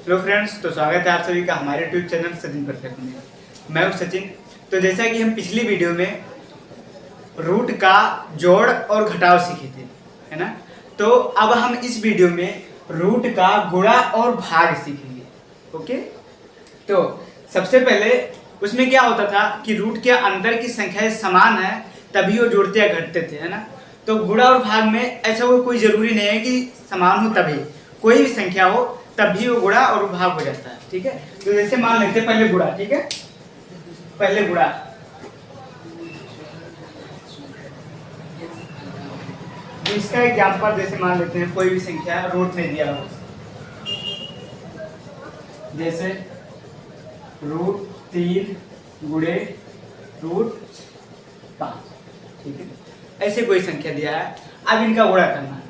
Hello friends, तो स्वागत है आप सभी का हमारे यूट्यूब चैनल सचिन परफेक्ट में। मैं हूं सचिन। तो जैसा कि हम पिछली वीडियो में रूट का जोड़ और घटाव सीखे थे, है ना। तो अब हम इस वीडियो में रूट का गुणा और भाग सीखेंगे। ओके, तो सबसे पहले उसमें क्या होता था कि रूट के अंदर की संख्याएं समान है तभी वो जोड़ते या घटते थे, है ना। तो गुणा और भाग में ऐसा वो कोई जरूरी नहीं है कि समान हो तभी, कोई भी संख्या हो तभी वो गुणा और भाग हो जाता है। ठीक है, तो जैसे मान लेते हैं पहले गुणा। ठीक है, पहले गुणा। तो इसका एग्जांपल जैसे मान लेते हैं कोई भी संख्या रूट में दिया हो, जैसे रूट 3 गुणे रूट 5। ठीक है, ऐसे कोई संख्या दिया है, अब इनका गुणा करना है।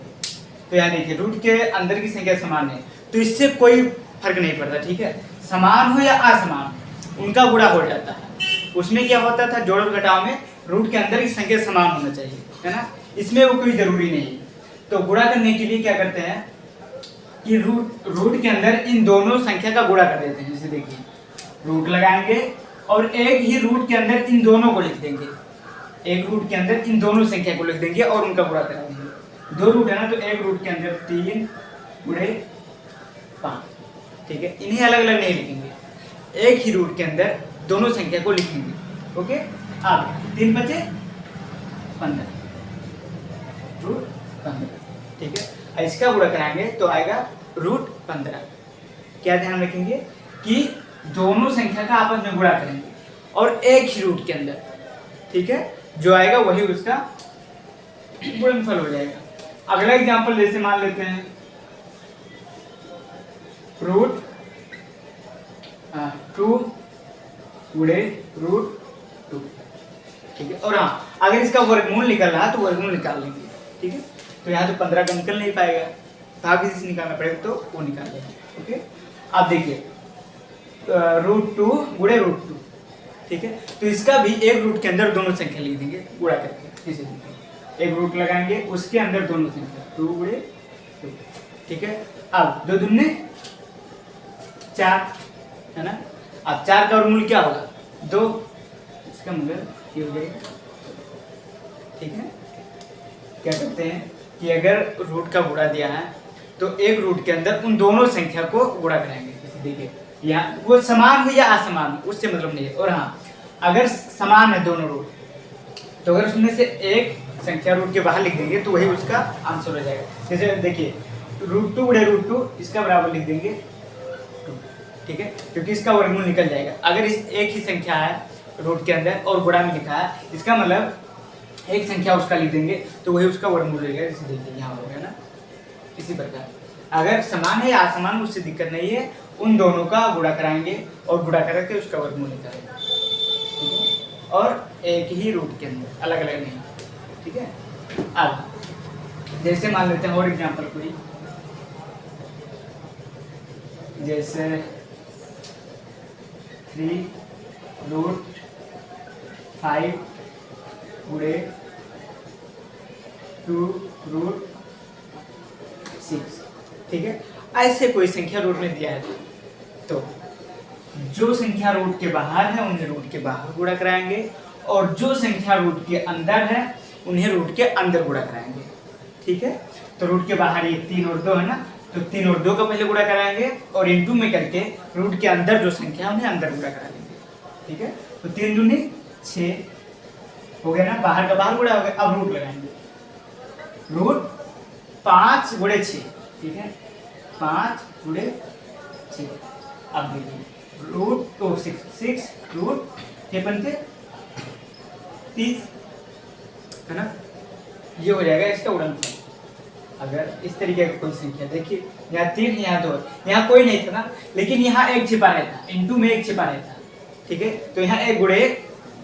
तो यहाँ देखिए रूट के अंदर की संख्या समान है तो इससे कोई फर्क नहीं पड़ता। ठीक है, समान हो या असमान उनका गुणा हो जाता है। उसमें क्या होता था, जोड़ और घटाव में रूट के अंदर की संख्या समान होना चाहिए, है ना। इसमें वो कोई जरूरी नहीं है। तो गुणा करने के लिए क्या करते हैं कि रूट के अंदर इन दोनों संख्या का गुणा कर देते हैं। जैसे देखिए रूट लगाएंगे और एक ही रूट के अंदर इन दोनों को लिख देंगे, एक रूट के अंदर इन दोनों संख्या को लिख देंगे और उनका गुणा कर देंगे। दो रूट है ना, तो एक रूट के अंदर 3 गुणे 5। ठीक है, इन्हें अलग अलग नहीं लिखेंगे, एक ही रूट के अंदर दोनों संख्या को लिखेंगे। ओके, अब 3 बचे 15, रूट 15। ठीक है, इसका गुणा कराएंगे तो आएगा रूट 15। क्या ध्यान रखेंगे कि दोनों संख्या का आपस में गुणा करेंगे और एक ही रूट के अंदर। ठीक है, जो आएगा वही उसका गुणनफल हो जाएगा। अगला एग्जांपल जैसे मान लेते हैं रूट 2 गुणे रूट 2। ठीक है, और हाँ अगर इसका वर्गमूल निकल रहा है तो वर्गमूल निकाल लेंगे। ठीक है, तो यहाँ तो 15 का निकल नहीं पाएगा, भाग से निकालना पड़ेगा तो वो निकाल लेंगे। ओके, अब देखिए रूट 2 गुणे रूट 2। ठीक है, तो इसका भी एक रूट के अंदर दोनों संख्या लिख देंगे गुणा करके। जैसे एक रूट लगाएंगे उसके अंदर दोनों संख्या 2 गुणे 2। ठीक है, अब 2 दूनी 4, है ना। अब 4 का वर्गमूल क्या होगा 2, इसका मतलब ये हो जाएगा। ठीक है, क्या करते हैं कि अगर रूट का गुणा दिया है तो एक रूट के अंदर उन दोनों संख्या को गुणा कराएंगे। जैसे देखिए यहाँ वो समान हो या असमान हो उससे मतलब नहीं है। और हाँ अगर समान है दोनों रूट तो अगर उसमें से एक संख्या रूट के बाहर लिख देंगे तो वही उसका आंसर हो जाएगा। जैसे देखिए रूट 2 गुणे रूट 2 इसका बराबर लिख देंगे 2। ठीक है, क्योंकि इसका वर्गमूल निकल जाएगा। अगर इस एक ही संख्या है रूट के अंदर और गुणा में लिखा है, इसका मतलब एक संख्या उसका लिख देंगे तो वही उसका वर्गमूल रहेगा। जैसे देखिए यहाँ हो गया ना। इसी प्रकार अगर समान है या असमान उससे दिक्कत नहीं है, उन दोनों का गुणा कराएंगे और गुणा करके उसका वर्गमूल निकालेंगे। ठीक है, और एक ही रूट के अंदर, अलग अलग नहीं। ठीक है, अब जैसे मान लेते हैं और एग्जांपल कोई, जैसे 3 रूट 5 गुणे 2 रूट 6। ठीक है, ऐसे कोई संख्या रूट में दिया है तो जो संख्या रूट के बाहर है उन्हें रूट के बाहर गुणा कराएंगे और जो संख्या रूट के अंदर है उन्हें रूट के अंदर गुणा कराएंगे। ठीक है, तो रूट के बाहर ये 3 और 2 है ना, तो 3 और 2 का पहले गुणा कराएंगे और इनटू में करके रूट के अंदर जो संख्या है उन्हें अंदर गुणा करा लेंगे। ठीक है, तो 3 दूनी 6 हो गया ना, बाहर का बाहर गुणा हो गया। अब रूट लगाएंगे, रूट 5 गुणे 6। ठीक है, 5 गुणे 6। अब देखिए रूट 6 रूट 6 पंचे 30, है ना। ये हो जाएगा इसका गुणनफल। अगर इस तरीके का कोई संख्या देखिए यहाँ 3 यहाँ 2, यहाँ कोई नहीं था ना, लेकिन यहाँ एक छिपा रहता, इनटू में एक छिपा रहता। ठीक है, तो यहाँ एक गुणे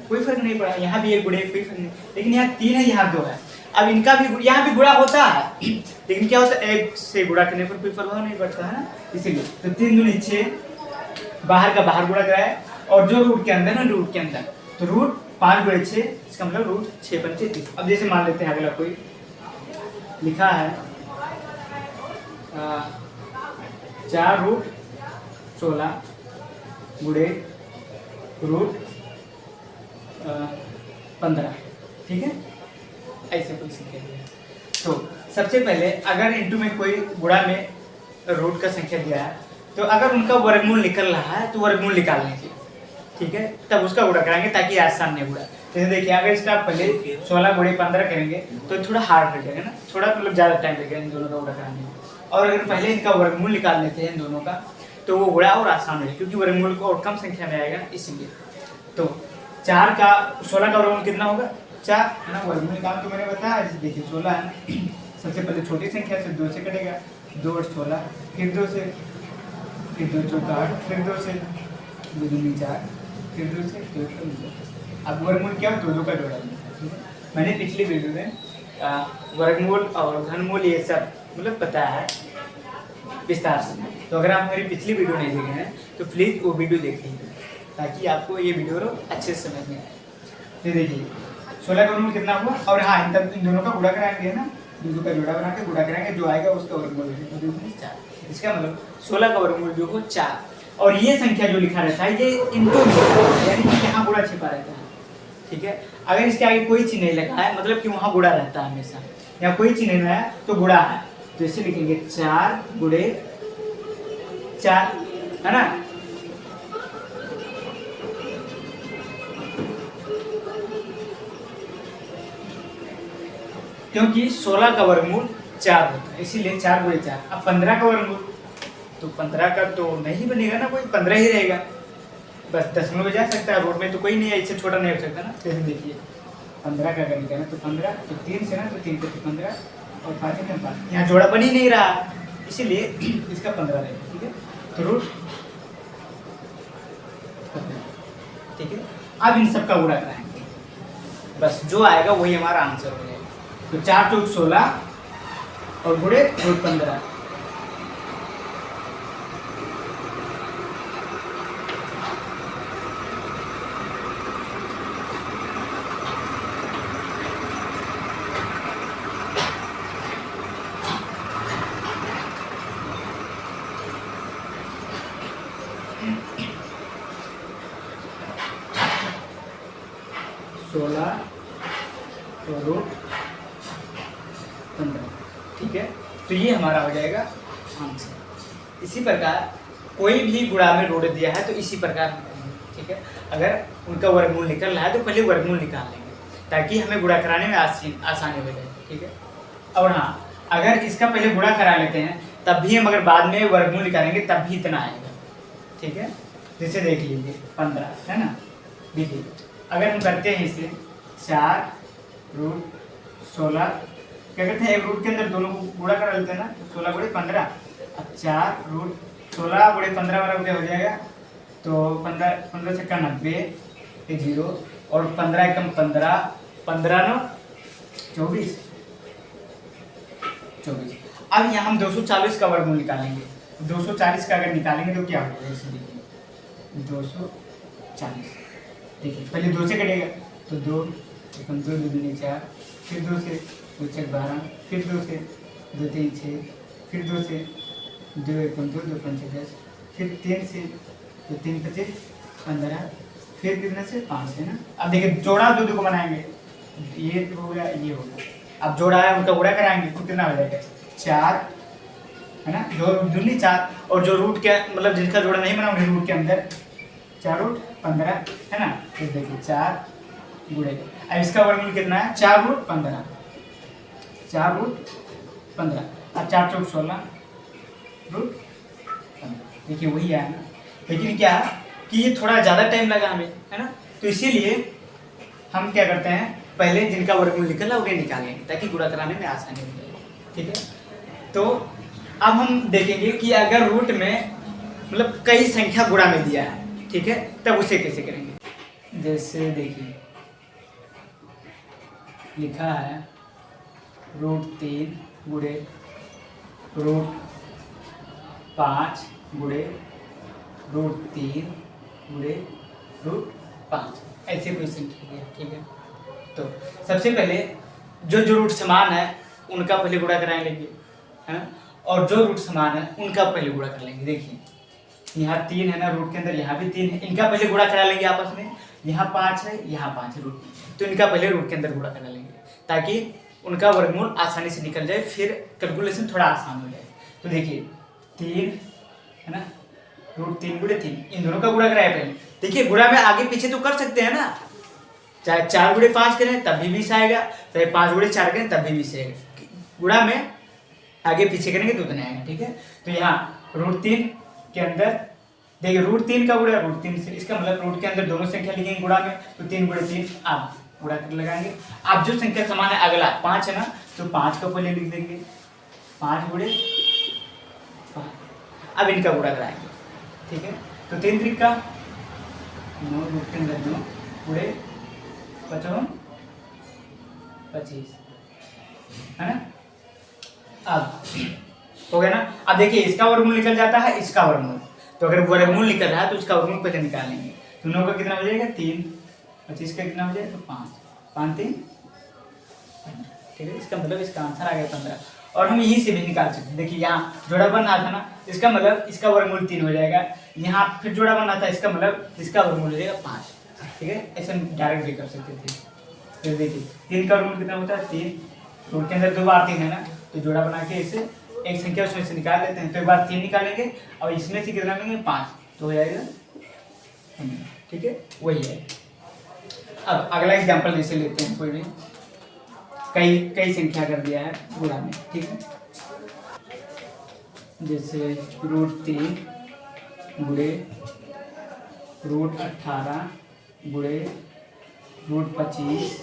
कोई फर्क नहीं पड़ा, यहाँ भी एक गुणे कोई फर्क नहीं, लेकिन यहाँ 3 है यहाँ 2 है। अब इनका भी यहाँ भी गुणा होता है लेकिन क्या होता है एक से गुणा करने पर कोई प्रभाव नहीं पड़ता है ना, इसीलिए। तो 3 दूनी 6, बाहर का बाहर गुणा कराए और जो रूट के अंदर है रूट के अंदर, तो रूट 5 गुणे 6, इसका मतलब रूट 6 पंचे 30। अब जैसे मान लेते हैं अगला कोई लिखा है 4 रूट 16 गुणे रूट 15, ठीक है। ऐसे कोई संख्या दिया है तो सबसे पहले अगर इंटू में कोई गुणा में रूट का संख्या दिया है तो अगर उनका वर्गमूल निकल रहा है तो वर्गमूल निकाल लेंगे, ठीक है, तब उसका गुणा कराएंगे ताकि आसान नहीं गुणा। जैसे देखिए अगर इसका पहले 16 गुणे 15 करेंगे तो थोड़ा हार्ड हो जाएगा ना, थोड़ा मतलब ज़्यादा टाइम लगेगा इन दोनों का गुणा कराने में। और अगर पहले इनका वर्गमूल निकाल लेते हैं इन दोनों का तो वो गुणा और आसान हो जाएगा, क्योंकि वर्गमूल को और कम संख्या में आएगा इसलिए। तो 4 का 16 का वर्गमूल कितना होगा 4 है ना, वर्गमूल निकाल तो मैंने बताया। जैसे देखिए 16 है ना, सबसे पहले छोटी संख्या से 2 से कटेगा, 2 और 16, फिर 2 से, फिर 2 चौका 8, फिर 2 से, 2 दूनी 4, फिर 2 से, 2 कम 2। अब वर्गमूल क्या हो, 2 का जोड़ा है। मैंने पिछली वीडियो में वर्गमूल और घनमूल ये सब मतलब पता है विस्तार से, तो अगर आप मेरी पिछली वीडियो नहीं देखे हैं तो प्लीज़ वो वीडियो देख लीजिए ताकि आपको ये वीडियो अच्छे से समझ में आए। तो देखिए 16 का वर्गमूल कितना हुआ, और हाँ इन दोनों का गुणा कराएंगे ना, 2 का जोड़ा बना के गुणा कराएंगे, जो आएगा उसका वर्गमूल 4। इसका मतलब 16 का वर्गमूल जो हो 4। और ये संख्या जो लिखा रहता है ये इनटू में, यानी कि यहाँ गुणा छिपा रहता है, ठीक है। अगर इसके आगे कोई चिन्ह नहीं लगा है मतलब कि वहाँ गुणा रहता है हमेशा, या कोई चिन्ह नहीं है तो गुणा है, तो इसे लिखेंगे 4 गुणे 4, है ना। क्योंकि 16 का वर्गमूल 4 होता है इसीलिए 4 गुणे 4। अब 15 का वर्गमूल तो 15 का तो नहीं बनेगा ना, कोई 15 ही रहेगा, बस दशमलव में जा सकता है, रोड में तो कोई नहीं है, इससे छोटा नहीं हो सकता ना। जैसे देखिए 15 का अगर निकालना तो 15, तो 3 से ना, तो 3 से 15 और 5 में 5, यहाँ जोड़ा बन ही नहीं रहा इसीलिए इसका 15 रहेगा, ठीक है। तो रूट 15, ठीक है। अब इन सब का गुणा कराएंगे, बस जो आएगा वही हमारा आंसर हो जाएगा। तो 4 चौक 16 और गुणे रूट 15, और रूट 15, ठीक है। तो ये हमारा हो जाएगा आंसर। इसी प्रकार कोई भी गुणा में रूट दिया है तो इसी प्रकार हम करेंगे, ठीक है। अगर उनका वर्गमूल निकल रहा है तो पहले वर्गमूल निकाल लेंगे ताकि हमें गुणा कराने में आसानी हो जाए, ठीक है। और हाँ अगर इसका पहले गुणा करा लेते हैं तब भी हम अगर बाद में वर्गमूल निकालेंगे तब भी इतना आएगा, ठीक है। जैसे देख लीजिए 15 है ना, देखिए अगर हम करते हैं इसे 4 रूट 16, क्या करते हैं एक रूट के अंदर दोनों को गुणा करा लेते हैं ना, 16 गुणे 15। अब 4 रूट 16 गुणे 15 बराबर क्या हो जाएगा, तो 15 से 90 ये 0 और 15 एकम 15, 15 9 24। अब यहाँ हम 240 का वर्गमूल निकालेंगे। 240 का अगर निकालेंगे तो क्या होगा, जैसे देखिए 240, देखिए पहले 2 से कटेगा तो 2 एकम 2 दूनी 4, फिर 2 से 2 चक 12, फिर 2 से 2 3 6, फिर 2 से 2 एकम 2 2 5 10, फिर 3 से 2 3 25 15, फिर कितने से 5 है ना। अब देखिए जोड़ा 2 को बनाएंगे, ये हो गया ये हो गया। अब जोड़ा है उनका गुणा कराएंगे तो कितना हो जाएगा 4 है ना, 2 दूनी 4, और जो रूट के मतलब जिनका जोड़ा नहीं बना उन्हें रूट के अंदर 4 रूट 15 है ना। फिर देखिए 4 गुणे, अब इसका वर्गमूल कितना है 4 रूट 15, 4 रूट 15, अब 4 चौक 16 रूट 15, देखिए वही है ना। लेकिन क्या कि ये थोड़ा ज़्यादा टाइम लगा हमें, है ना, तो इसीलिए हम क्या करते हैं पहले जिनका वर्गमूल निकला उन्हें निकालेंगे ताकि गुणा कराने में आसानी हो जाए, ठीक है। तो अब हम देखेंगे कि अगर रूट में मतलब कई संख्या गुणा में दिया है, ठीक है, तब उसे कैसे करेंगे। जैसे देखिए लिखा है रूट 3 गुणे रूट 5 गुणे रूट 3 गुणे रूट 5, ऐसे कोई संख्या है, ठीक है। तो सबसे पहले जो रूट समान है उनका पहले गुणा कराएंगे, है ना, और जो रूट समान है उनका पहले गुणा कर लेंगे। देखिए यहाँ 3 है ना रूट के अंदर, यहाँ भी 3 है, इनका पहले गुणा करा लेंगे आपस में। यहाँ 5 है, यहाँ 5 है रूट, तो इनका पहले रूट के अंदर गुणा करा लेंगे ताकि उनका वर्गमूल आसानी से निकल जाए, फिर कैलकुलेशन थोड़ा आसान हो जाए। तो देखिए 3 है ना, रूट 3 गुणे 3, इन दोनों का गुणा कराया पहले। देखिए गुणा में आगे पीछे तो कर सकते हैं ना, चाहे 4 गुणे 5 करें तब भी 20 आएगा, चाहे 5 गुणे 4 करें तब भी 20 आएगा। गुणा में आगे पीछे करेंगे तो उतना आएगा, ठीक है। तो यहाँ रूट 3 के अंदर देखिए रूट 3 का गुणा रूट 3 से, इसका मतलब रूट के अंदर दोनों संख्या लिखेंगे गुणा में, तो 3 गुणे 3 आप गुणा कर लगाएंगे। आप जो संख्या समान है अगला 5 है ना, तो 5 का पहले लिख देंगे, 5 गुणे 5, अब इनका गुणा कराएंगे, ठीक है। तो 3 त्रिक का 9 रूट के अंदर 9 गुणे 55 25 है ना। अब हो गया ना। अब देखिए इसका वर्गमूल निकल जाता है, इसका वर्गमूल, तो अगर वर्गमूल निकल रहा है तो इसका वर्गमूल पहले निकालेंगे। तो 9 का कितना हो जाएगा 3, 25 का कितना हो जाएगा तो 5, 5 3 ठीक है। इसका मतलब इसका आंसर आ गया 15। और हम यहीं से भी निकाल सकते हैं। देखिए यहाँ जोड़ा बन रहा था ना, इसका मतलब इसका वर्गमूल 3 हो जाएगा, यहाँ फिर जोड़ा बन रहा था, इसका मतलब इसका वर्गमूल हो जाएगा 5, ठीक है। ऐसे हम डायरेक्ट भी कर सकते थे। फिर देखिए 3 का वर्गमूल कितना होता है 3, रूट के अंदर 2 बार 3 है ना, तो जोड़ा बना के इसे एक संख्या उसमें से निकाल लेते हैं। तो एक बार 3 निकालेंगे और इसमें से कितना लेंगे 5, तो हो जाएगा, ठीक है, वही है। अब अगला एग्जांपल जैसे लेते हैं, कोई भी कई संख्या कर दिया है गुणा में, ठीक है। जैसे रूट 3 गुणे रूट 18 गुणे रूट 25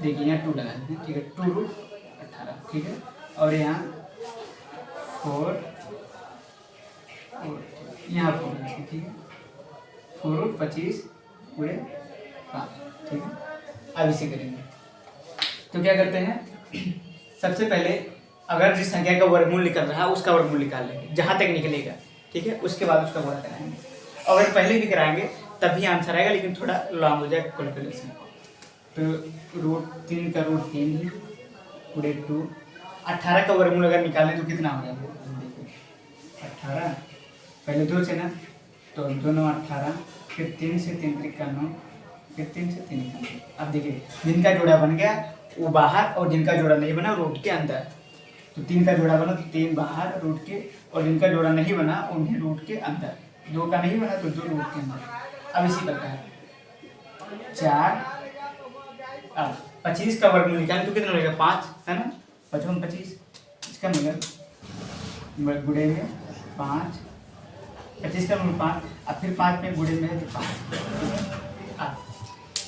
देखिए यहाँ 2 लगा देते हैं, ठीक है, 2 रूट 18, ठीक है। और यहाँ 4 यहाँ 4 है, ठीक है, 4 रूट 25 गुणे 5, ठीक है। अब इसे करेंगे तो क्या करते हैं, सबसे पहले अगर जिस संख्या का वर्गमूल निकल रहा है उसका वर्गमूल निकाल लेंगे जहाँ तक निकलेगा, ठीक है। उसके बाद उसका गुणा कराएंगे। अगर पहले भी कराएंगे तब भी आंसर आएगा, लेकिन थोड़ा लॉन्ग हो जाएगा कैलकुलेशन। तो रूट 3 का रूट 3 गुणे 2, 18 का वर्गमूल अगर निकालें तो कितना हो जाएगा, देखिए 18 पहले 2 से ना, तो 2 9 18, फिर 3 से 3 त्रिक का 9, फिर 3 से 3 का 9। अब देखिए जिनका जोड़ा बन गया वो बाहर, और जिनका जोड़ा नहीं बना रूट के अंदर। तो 3 का जोड़ा बना तो 3 बाहर रूट के, और जिनका जोड़ा नहीं बना उन्हें रूट के अंदर। 2 का नहीं बना तो 2 रूट के अंदर। अब इसी प्रकार 4, अब 25 का वर्गमूल निकालें तो कितना हो जाएगा 5, है ना, 55 25, इसका मतलब गुणे में 5, 25 का वर्गमूल 5, अब फिर 5 में गुणे में है तो 5। अब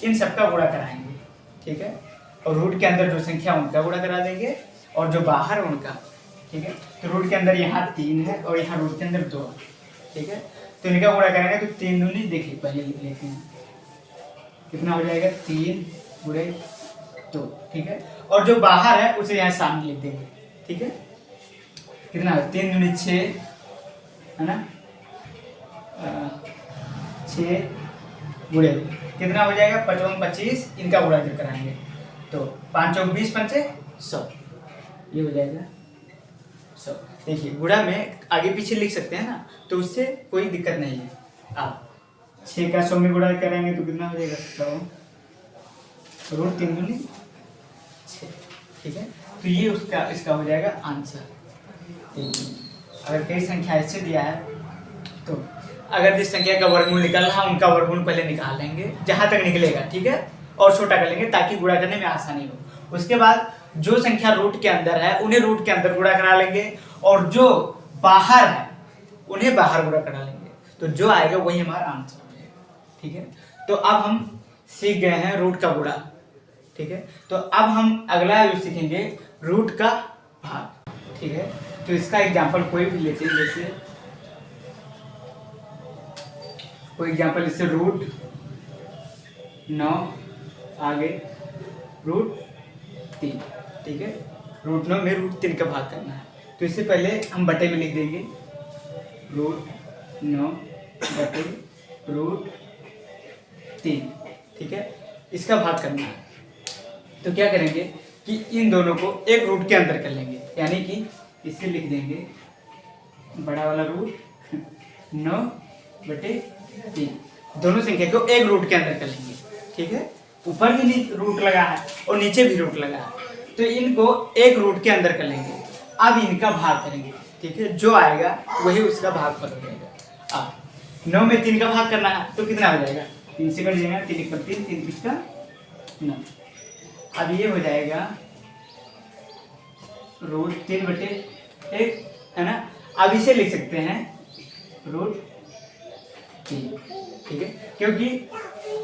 इन सबका गुणा कराएंगे, ठीक है। और रूट के अंदर जो संख्या उनका गुणा करा देंगे, और जो बाहर उनका, ठीक है। तो रूट के अंदर यहाँ 3 है और यहाँ रूट के अंदर 2, ठीक है। तो इनका गुणा करेंगे तो 3 दूनी, देखिए पहले लिख लेते हैं, कितना हो जाएगा 3 गुणे 2, ठीक है। और जो बाहर है उसे यहाँ सामने लिख देंगे, ठीक है। कितना है 3 दूनी 6, है ना, 6 गुणे कितना हो जाएगा 55 25, इनका गुणा जब कराएंगे तो 5 चौक 20 पंचे 100, ये हो जाएगा 100। देखिए गुणा में आगे पीछे लिख सकते हैं ना, तो उससे कोई दिक्कत नहीं है। आप 6 का 100 में गुणा करेंगे तो कितना हो जाएगा 100 रूट 3 दूनी 6, ठीक है। तो ये उसका इसका हो जाएगा आंसर। अगर कई संख्या ऐसे दिया है तो अगर जिस संख्या का वर्गमूल निकल रहा है उनका वर्गमूल पहले निकाल लेंगे जहां तक निकलेगा, ठीक है, और छोटा कर लेंगे ताकि गुणा करने में आसानी हो। उसके बाद जो संख्या रूट के अंदर है उन्हें रूट के अंदर गुणा करा लेंगे, और जो बाहर है उन्हें बाहर गुणा करा लेंगे, तो जो आएगा वही हमारा आंसर हो जाएगा, ठीक है। तो अब हम सीख गए हैं रूट का गुणा, ठीक है। तो अब हम अगला जो सीखेंगे रूट का भाग, ठीक है। तो इसका एग्जाम्पल कोई भी लेते हैं, जैसे कोई एग्जाम्पल जैसे रूट 9 आगे रूट 3, ठीक है। रूट 9 में रूट 3 का भाग करना है, तो इससे पहले हम बटे में लिख देंगे रूट 9 बटे रूट 3, ठीक है। इसका भाग करना है तो क्या करेंगे, कि इन दोनों को एक रूट के अंदर कर लेंगे, यानी कि इसे लिख देंगे बड़ा वाला रूट 9/3, दोनों संख्या को एक रूट के अंदर कर लेंगे। ठीक है, ऊपर भी रूट लगा है और नीचे भी रूट लगा है, तो इनको एक रूट के अंदर कर लेंगे। अब इनका भाग करेंगे। ठीक है, जो आएगा वही उसका भाग हो जाएगा। अब 9 में 3 का भाग करना है तो कितना हो जाएगा, 3 से कट जाएगा, 3 × 3, 3 × 5 = 9। अब ये हो जाएगा √3/1, है ना। अब इसे लिख सकते हैं √3। ठीक है, क्योंकि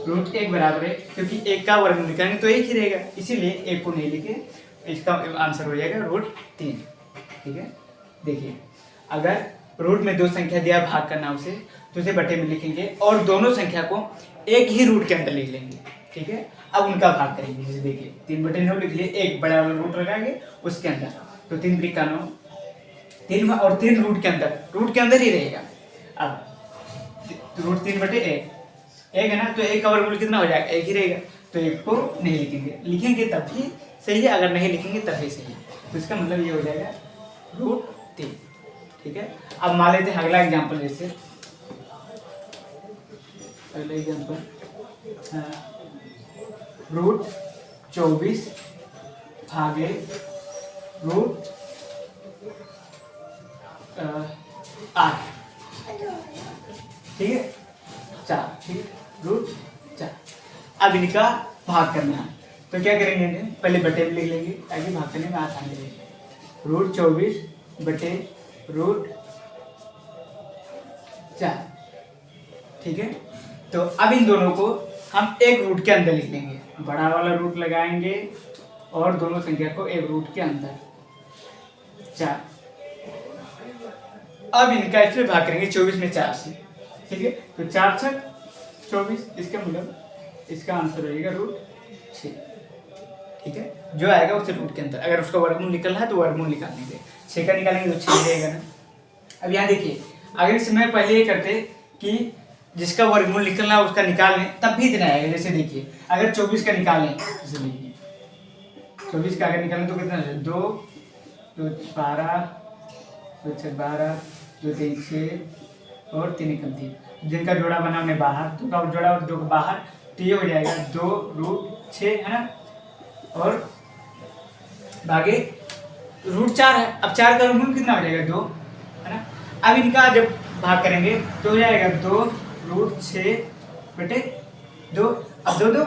√1 बराबर है, क्योंकि 1 का वर्गमूल निकालेंगे तो 1 ही रहेगा, इसीलिए 1 को नहीं लिखे, इसका आंसर हो जाएगा √3। ठीक है, देखिए अगर रूट में 2 संख्या दिया भाग करना उसे, तो उसे बटे में लिखेंगे और दोनों संख्या को एक ही रूट के अंदर लिख लेंगे। ठीक है, अब उनका भाग करेंगे। जैसे देखिए 3/9 लिख लिए, एक बड़ा वाला रूट लगाएंगे उसके अंदर, तो 3 × 9, 3 और 3 रूट के अंदर ही रहेगा। अब √3/1 1 है ना, तो 1 का वर्गमूल कितना हो जाएगा, 1 ही रहेगा, तो 1 को नहीं लिखेंगे तब भी सही है, अगर नहीं लिखेंगे तब भी सही है। तो इसका मतलब ये हो जाएगा √3। ठीक है, अब मान लेते हैं अगला एग्जाम्पल। जैसे अगला एग्जाम्पल √24 भागे √8। ठीक है, 4। ठीक है, √4। अब इनका भाग करना है, तो क्या करेंगे, पहले बटे में लिख लेंगे ताकि भाग करने में आसानी रहे। √24/4। ठीक है, तो अब इन दोनों को हम एक रूट के अंदर लिख लेंगे, बड़ा वाला रूट लगाएंगे और दोनों संख्या को एक रूट के अंदर 4। अब इनका इसमें भाग करेंगे 24 में 4 से। ठीक है, तो 4 × 24, इसका मतलब इसका आंसर रहेगा √6। ठीक है, जो आएगा उससे रूट के अंदर, अगर उसका वर्गमूल निकलना है तो वर्गमूल निकाल लेंगे, 6 का निकालेंगे तो 6 रहेगा ना। अब यहाँ देखिए, अगर इसमें पहले ये करते कि जिसका वर्गमूल निकलना है उसका निकाल लें तब भी इतना आएगा। जैसे देखिए अगर 24 का निकालें, जैसे देखिए 24 का अगर निकालें तो कितना है, 2 2 12 2 6 12 2 3 6 और 3 × 3, जिनका जोड़ा बना हमने बाहर, 2 का जोड़ा और 2 का बाहर, तो ये हो जाएगा 2√6, है ना, और भागे √4 है। अब 4 का वर्गमूल कितना हो जाएगा, 2, है ना। अब इनका जब भाग करेंगे तो हो जाएगा 2√6/2। अब 2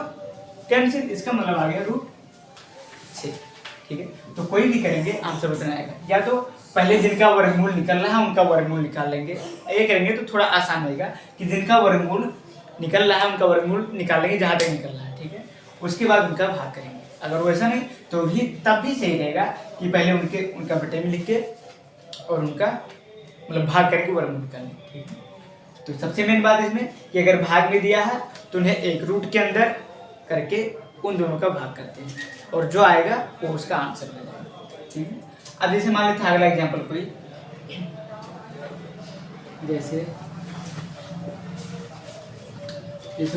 कैंसिल, इसका मतलब आ गया √6। ठीक है, तो कोई भी करेंगे आंसर उतना आएगा। या तो पहले जिनका वर्गमूल निकलना है उनका वर्गमूल निकाल लेंगे, ये करेंगे तो थोड़ा आसान रहेगा कि जिनका वर्गमूल निकल रहा है उनका वर्गमूल निकालेंगे जहाँ तक निकल रहा है। ठीक है, उसके बाद उनका भाग करेंगे। अगर वैसा नहीं तो भी तब भी सही रहेगा कि पहले उनका बटे में लिख के और उनका मतलब भाग करके वर्गमूल निकालेंगे। ठीक है, तो सबसे मेन बात इसमें कि अगर भाग में दिया है तो उन्हें एक रूट के अंदर करके उन दोनों का भाग करते हैं और जो आएगा वो उसका आंसर मिल जाएगा। ठीक है, अब जैसे मान लेते हैं अगला एग्जाम्पल कोई, जैसे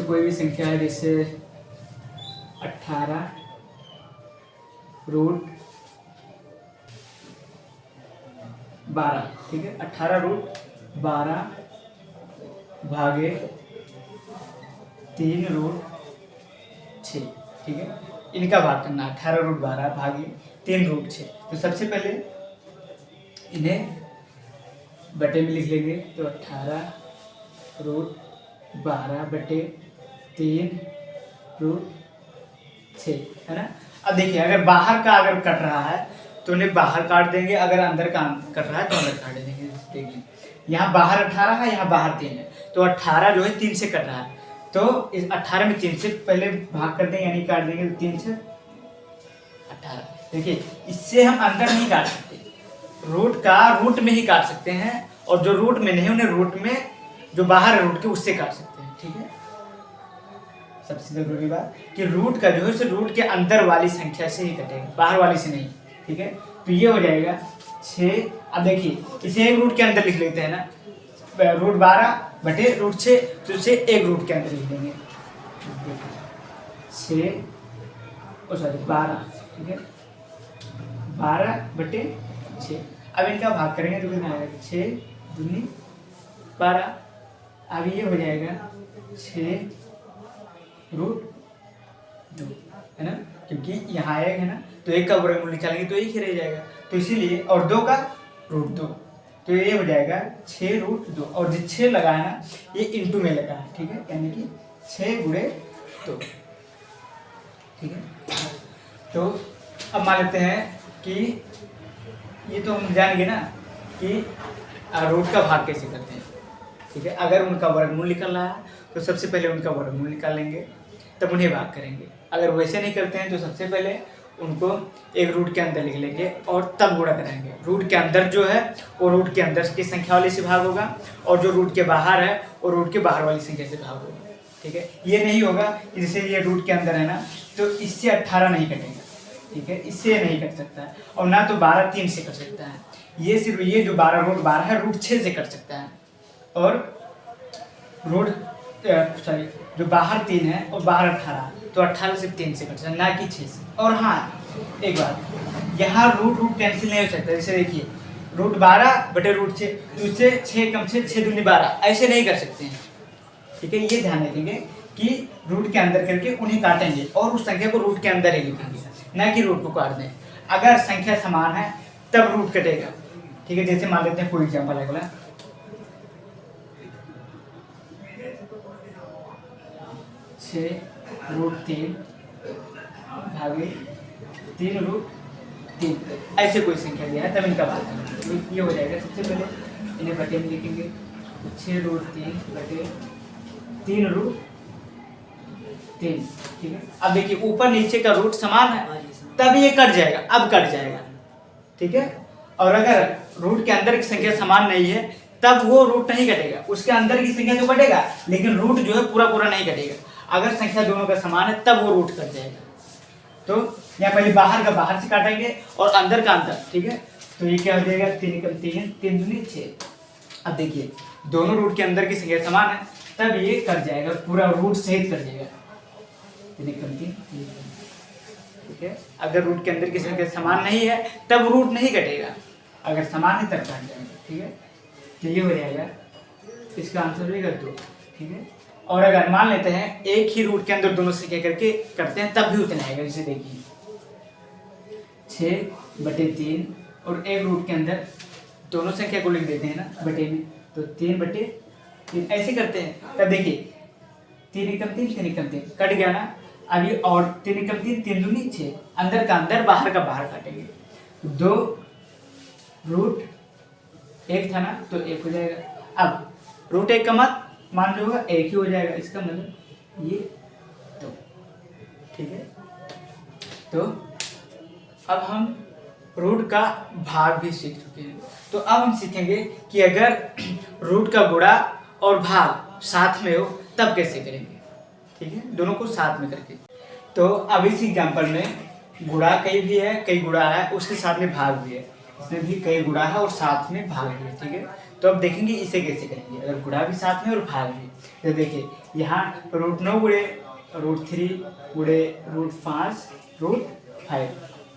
कोई भी संख्या है, जैसे 18√12। ठीक है, 18√12 भागे 3√6। ठीक है, इनका भाग करना 18√12 भागे 3√6। तो सबसे पहले इन्हें बटे में लिख लेंगे, तो 18√12/3√6, है ना। अब देखिए अगर बाहर का अगर कट रहा है तो उन्हें बाहर काट देंगे, अगर अंदर का कट रहा है तो अंदर काट देंगे। देखिए यहाँ बाहर 18 है, यहाँ बाहर 3 है, तो 18 जो है 3 से कट रहा है, तो इस 18 में 3 से पहले भाग कर देंगे यानी काट देंगे, तो 3 से 18। देखिए इससे हम अंदर नहीं काट सकते, रूट में ही काट सकते हैं, और जो रूट में नहीं उन्हें रूट में जो बाहर है रूट के उससे काट सकते हैं। ठीक है, सबसे जरूरी बात कि रूट का जो है रूट के अंदर वाली संख्या से ही कटेगा, बाहर वाली से नहीं। ठीक है, तो ये हो जाएगा 6। अब देखिए इसे एक रूट के अंदर लिख लेते हैं ना, √12/√6, तो इसे एक रूट के अंदर लिख देंगे 12। ठीक है, 12/6। अब इनका भाग करेंगे तो कितना आएगा 6 दूनी 12। अब ये हो जाएगा 6√2 है ना, क्योंकि यहाँ आएगा ना तो 1 का वर्गमूल निकालेंगे तो 1 ही रह जाएगा, तो इसीलिए, और 2 का √2, तो ये हो जाएगा 6√2। और जो 6 लगा है ना ये इंटू में लगा है, ठीक है, यानी कि 6×2, ठीक है। तो अब मान लेते हैं कि ये तो हम जानेंगे ना कि रूट का भाग कैसे करते हैं, ठीक है। अगर उनका वर्गमूल निकलना है तो सबसे पहले उनका वर्गमूल निकालेंगे, तब उन्हें भाग करेंगे। अगर वैसे नहीं करते हैं तो सबसे पहले उनको एक रूट के अंदर लिख लेंगे और तब गुणा करेंगे। रूट के अंदर जो है वो रूट के अंदर की संख्या वाली से भाग होगा, और जो रूट के बाहर है वो रूट के बाहर वाली संख्या से भाग होगा, ठीक है। ये नहीं होगा कि जैसे ये रूट के अंदर है ना तो इससे 18 नहीं कटेगा, ठीक है, इससे नहीं कट सकता है, और ना तो 12 3 से कट सकता है। ये सिर्फ ये जो 12 रूट 12 है रूट 6 से कट सकता है, और रूट सॉरी जो बाहर 3 है और बाहर 18, तो 18 सिर्फ 3 से कट सकता है, ना कि 6 से। और हाँ एक बात, यहाँ रूट कैंसिल नहीं हो सकता। जैसे देखिए √12/√6, तो उससे 6 कम से 6 दूनी 12, ऐसे नहीं कर सकते हैं, ठीक है। ये ध्यान रखेंगे कि रूट के अंदर करके उन्हें काटेंगे और उस संख्या को रूट के अंदर ही लिखेंगे, ना कि रूट को काट दें। अगर संख्या समान है तब रूट कटेगा, ठीक है। जैसे मान लेते हैं कोई एग्जाम्पल अगला, 6√3 भागे 3√3, ऐसे कोई संख्या दिया है तब इनका भाग करना। तो ये हो जाएगा, सबसे पहले इन्हें बटे में लिखेंगे 6√3/3√3, ठीक है। अब देखिए ऊपर नीचे का रूट समान है तब ये कट जाएगा, अब कट जाएगा, ठीक है। और अगर रूट के अंदर की संख्या समान नहीं है तब वो रूट नहीं कटेगा, उसके अंदर की संख्या तो कटेगा लेकिन रूट जो है पूरा नहीं कटेगा। अगर संख्या दोनों का समान है तब वो रूट कट जाएगा। तो यहाँ पहले बाहर का बाहर से काटेंगे और अंदर का अंदर, ठीक है। तो ये क्या हो जाएगा 3 × 3 3 दूनी 6। अब देखिए दोनों रूट के अंदर की संख्या समान है तब ये कट जाएगा, पूरा रूट सहित कट जाएगा, 3 × 3, ठीक है। अगर रूट के अंदर की संख्या समान नहीं है तब रूट नहीं कटेगा, अगर समान है तब काट जाएगा, ठीक है। तो ये हो जाएगा, इसका आंसर हो जाएगा 2, ठीक है। और अगर मान लेते हैं एक ही रूट के अंदर दोनों संख्या करके करते हैं तब भी उतना आएगा। जैसे देखिए 6/3 और एक रूट के अंदर दोनों संख्या को लिख देते हैं ना बटे में, तो 3/3 ऐसे करते हैं, तब देखिए 3 × 3 3 × 3 कट गया ना। अभी और 3 × 3 3 दूनी 6, अंदर का अंदर बाहर का बाहर काटेंगे, 2√1 था ना तो 1 हो जाएगा। अब √1 का मत मान लो होगा 1 ही हो जाएगा, इसका मतलब ये 2, ठीक है। तो अब हम रूट का भाग भी सीख चुके हैं, तो अब हम सीखेंगे कि अगर रूट का गुणा और भाग साथ में हो तब कैसे करेंगे, ठीक है, दोनों को साथ में करके। तो अब इस एग्जाम्पल में गुणा कई भी है, कई गुणा है, उसके साथ में भाग भी है, इसमें भी कई गुणा है और साथ में भाग भी है, ठीक है। तो अब देखेंगे इसे कैसे करेंगे, अगर गुणा भी साथ में और भाग भी। तो देखिए यहाँ √9 गुणे √3 गुणे √5 √5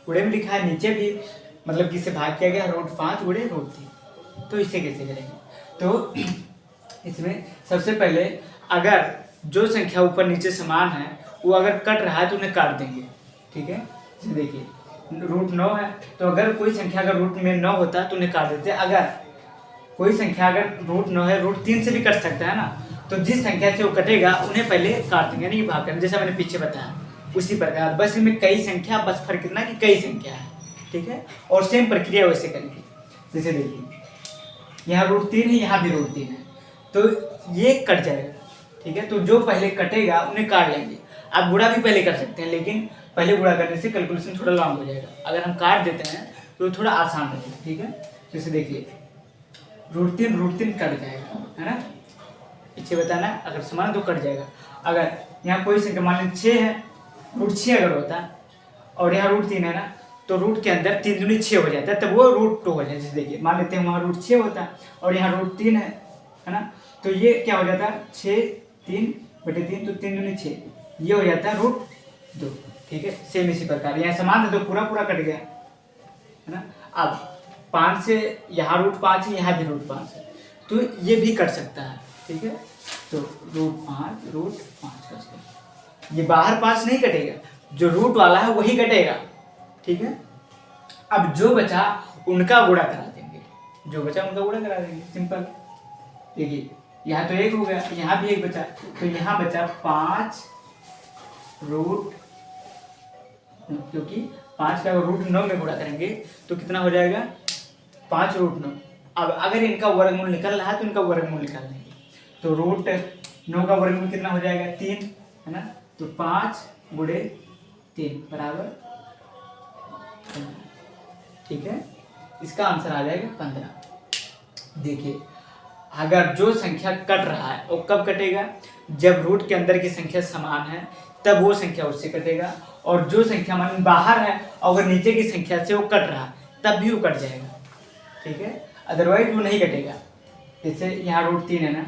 गुणे में लिखा है, नीचे भी मतलब कि इसे भाग किया गया √5 गुणे √3। तो इसे कैसे करेंगे, तो इसमें सबसे पहले अगर जो संख्या ऊपर नीचे समान है वो अगर कट रहा है तो उन्हें काट देंगे, ठीक है। जैसे देखिए √9 है तो अगर कोई संख्या अगर रूट में 9 होता है तो उन्हें काट देते हैं। अगर कोई संख्या अगर √9 है √3 से भी कट सकता है ना, तो जिस संख्या से वो कटेगा उन्हें पहले काट देंगे, यानी कि भाग करेंगे, जैसा मैंने पीछे बताया उसी प्रकार। बस इसमें कई संख्या, बस फर्क इतना कि कई संख्या है, ठीक है। और सेम प्रक्रिया वैसे करेंगे। जैसे देखिए यहाँ √3 है, यहाँ भी √3 है, तो ये कट जाएगा, ठीक है। तो जो पहले कटेगा उन्हें काट लेंगे। आप गुणा भी पहले कर सकते हैं, लेकिन पहले गुणा करने से कैलकुलेशन थोड़ा लॉन्ग हो जाएगा। अगर हम काट देते हैं तो थोड़ा आसान रहेगा, ठीक है। जैसे देखिए √3 कट जाएगा, है ना, पीछे बताना, अगर समान तो कट जाएगा। अगर यहाँ कोई संख्या मान लीजिए 6 है, √6 अगर होता और यहाँ √3 है ना, तो रूट के अंदर 3 दूनी 6 हो जाता है, तब वो √2 हो जाता है। जैसे देखिए मान लेते हैं वहाँ √6 होता और यहाँ √3 है ना, तो ये क्या हो जाता है 6/3 तो 3 दूनी 6, ये हो जाता है √2, ठीक है। सेम इसी प्रकार यहाँ समान था तो पूरा कट गया, है ना। अब 5 से यहाँ √5 है, यहाँ भी √5 है, तो ये भी कट सकता है, ठीक है। तो √5 कट गया, ये बाहर 5 नहीं कटेगा, जो रूट वाला है वही कटेगा, ठीक है। अब जो बचा उनका गुणा करा देंगे, जो बचा उनका गुणा करा देंगे, सिंपल। देखिए यहाँ तो 1 हो गया, यहाँ भी 1 बचा, तो यहाँ बचा 5 रूट, क्योंकि 5 का √9 में गुणा करेंगे तो कितना हो जाएगा 5√9। अब अगर इनका वर्गमूल निकल रहा है तो इनका वर्गमूल निकाल लेंगे, तो √9 का वर्गमूल कितना हो जाएगा 3, है ना। तो 5 गुणे 3 बराबर 15, ठीक है। इसका आंसर आ जाएगा 15। देखिए अगर जो संख्या कट रहा है वो कब कटेगा, जब रूट के अंदर की संख्या समान है तब वो संख्या उससे कटेगा, और जो संख्या मान बाहर है अगर नीचे की संख्या से वो कट रहा है तब भी वो कट जाएगा, ठीक है। अदरवाइज वो नहीं कटेगा। जैसे यहाँ √3 है ना,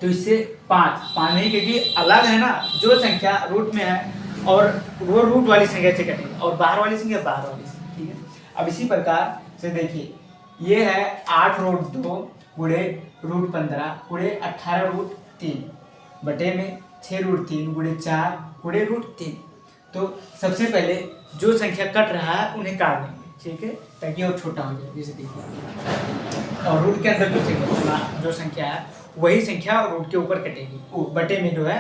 तो इससे 5 नहीं, क्योंकि अलग है ना, जो संख्या रूट में है और वो रूट वाली संख्या से कटेगा, और बाहर वाली संख्या बाहर वाली से, ठीक है। अब इसी प्रकार से देखिए ये है 8√2 गुणे √15 गुणे 18√3 बटे में 6√3 गुणे 4 गुणे √3। तो सबसे पहले जो संख्या कट रहा है उन्हें काट देंगे, ठीक है, ताकि वो छोटा हो जाए। जैसे देखिए, और रूट के अंदर जो संख्या है वही संख्या रूट के ऊपर कटेगी, वो बटे में जो है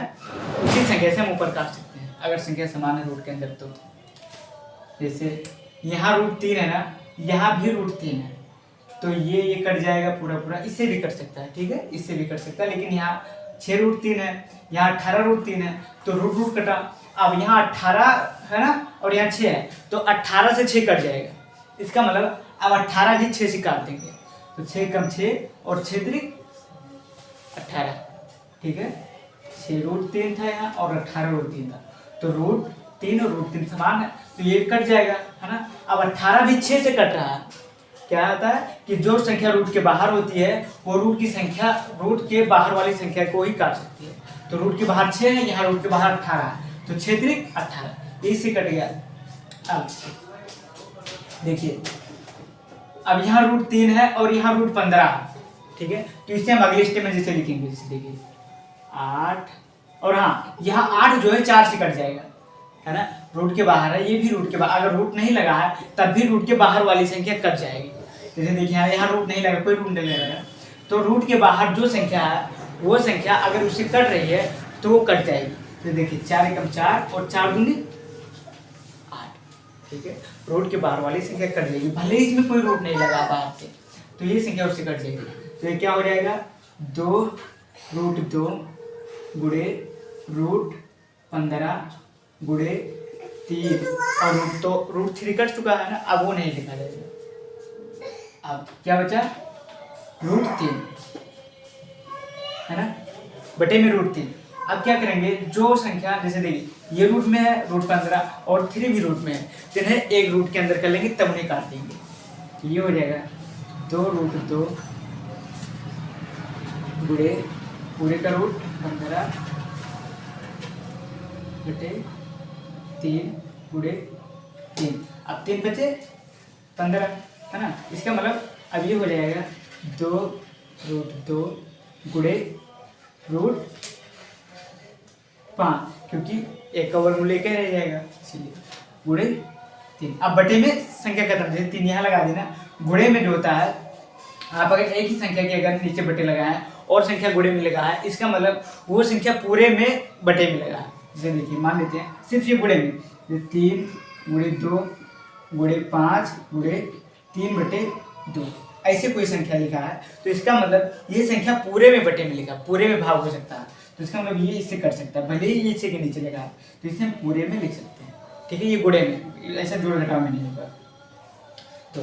उसी संख्या से हम ऊपर काट सकते हैं अगर संख्या समान है रूट के अंदर। तो जैसे यहाँ √3 है ना, यहाँ भी √3 है, तो ये कट जाएगा पूरा, इससे भी कट सकता है, ठीक है, इससे भी कट सकता है। लेकिन यहाँ 6√3 है, यहाँ 18√3 है, तो रूट कटा। अब यहाँ 18 है ना और यहाँ 6 है, तो 18 से 6 कट जाएगा। इसका मतलब अब 18 भी 6 से काट देंगे, तो 6 कम 6 और 6 त्रिक 18, ठीक है। 6√3 था यहाँ और 18√3 था, तो √3 और √3 समान है, तो ये कट जाएगा, है ना। अब 18 भी 6 से कट रहा है, क्या होता है कि जो संख्या रूट के बाहर होती है वो रूट की संख्या रूट के बाहर वाली संख्या को ही काट सकती है। तो रूट के बाहर 6 है, यहाँ रूट के बाहर 18 है, तो 6 त्रिक 18, इससे कट गया। अब देखिए अब यहाँ √3 है और यहाँ √15 है, ठीक है। तो इसे हम अगले स्टेप में जैसे लिखेंगे, जैसे देखिए 8, और हाँ यहाँ 8 जो है 4 से कट जाएगा, है ना। रूट के बाहर है, ये भी रूट के बाहर, अगर रूट नहीं लगा है तब भी रूट के बाहर वाली संख्या कट जाएगी। जैसे देखिए यहाँ रूट नहीं लगा, कोई रूट नहीं लगा, तो रूट के बाहर जो संख्या है वो संख्या अगर उससे कट रही है तो वो कट जाएगी। तो देखिए 4 एकम 4 और 4 दूनी 8, ठीक है। रूट के बाहर वाली संख्या कट जाएगी, भले ही इसमें कोई रूट नहीं लगा बाहर से, तो ये संख्या उससे कट जाएगी। तो ये क्या हो जाएगा 2√2 गुणे √15 गुणे 3, और तो √3 कट चुका है ना, अब वो नहीं लिखा जाएगा। अब क्या बचा √3, है ना, बटे में √3। अब क्या करेंगे, जो संख्या जैसे देखिए ये रूट में है √15 और 3 भी रूट में है, तो इन्हें एक रूट के अंदर कर लेंगे तब उन्हें काट देंगे। तो ये हो जाएगा 2√2 गुणे पूरे का रूट 15 बटे 3 गुणे 3। अब 3 बचे 15, है ना। इसका मतलब अब ये हो जाएगा 2√2 गुणे √5, क्योंकि एक का वर्गमूल एक रह जाएगा इसीलिए, गुणे 3। अब बटे में संख्या खत्म, जैसे 3 यहाँ लगा देना। गुणे में जो होता है, आप अगर एक ही संख्या के अगर नीचे बटे लगाए और संख्या गुणे में लगा है, इसका मतलब वो संख्या पूरे में बटे में लगा है। जैसे देखिए मान लेते हैं सिर्फ ये गुणे में, 3 गुणे 2 गुणे 5 गुणे 3 बटे 2, ऐसे कोई संख्या लिखा है, तो इसका मतलब ये संख्या पूरे में बटे में लिखा, पूरे में भाग हो सकता है, तो इसका मतलब ये इससे कट सकता है, भले ही ये इससे के नीचे लगा है, तो इसे हम पूरे में लिख सकते हैं, ठीक है। ये गुणे में, ऐसा जोड़ घटाव में नहीं होगा। तो